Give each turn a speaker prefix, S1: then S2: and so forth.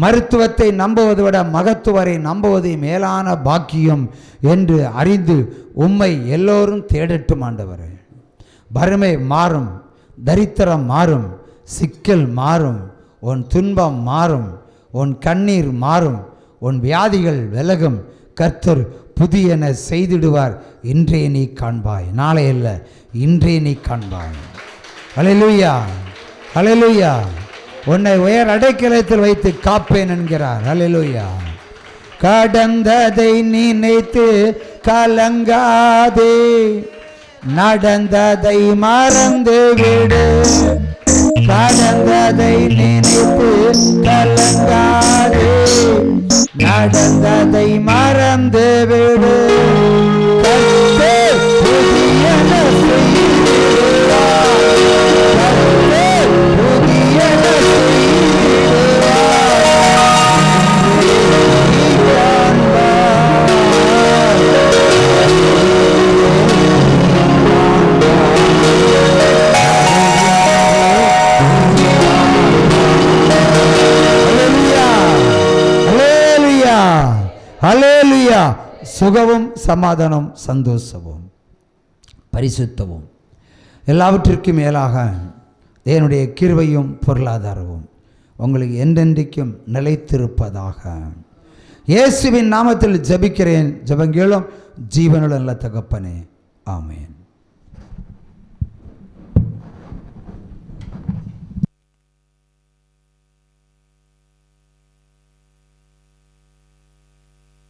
S1: மருத்துவத்தை நம்புவதை விட மகத்துவரை நம்புவது மேலான பாக்கியம் என்று அறிந்து உம்மை எல்லோரும் தேடட்டும் ஆண்டவரே. வறுமை மாறும், தரித்திரம் மாறும், சிக்கல் மாறும், உன் துன்பம் மாறும், உன் கண்ணீர் மாறும், உன் வியாதிகள் விலகும். கர்த்தர் புதியன செய்திடுவார். இன்றே நீ காண்பாய், நாளை அல்ல, இன்றே நீ காண்பாய். ஹல்லேலூயா, ஹல்லேலூயா. உன்னை உயர் அடைக்கலத்தில் வைத்து காப்பேன் என்கிறார். ஹல்லேலூயா. கடந்ததை நினைத்து கலங்காதே, நடந்ததை மறந்து விடு. கடந்ததை நினைத்து கலங்காதே, நடந்ததை மறந்து விடு. கர்த்தர் புதியன செய்திடுவார். கர்த்தர் புதியன ஹல்லேலூயா. சுகமும் சமாதானம் சந்தோஷமும் பரிசுத்தமும் எல்லாவற்றிற்கும் மேலாக தேவனுடைய கிருபையும் பொருளாதாரமும் உங்களுக்கு என்றென்றைக்கும் நிலைத்திருப்பதாக. இயேசுவின் நாமத்தில் ஜெபிக்கிறேன். ஜெபங்களும் ஜீவனுள்ள நல்ல தகப்பனே, ஆமென்.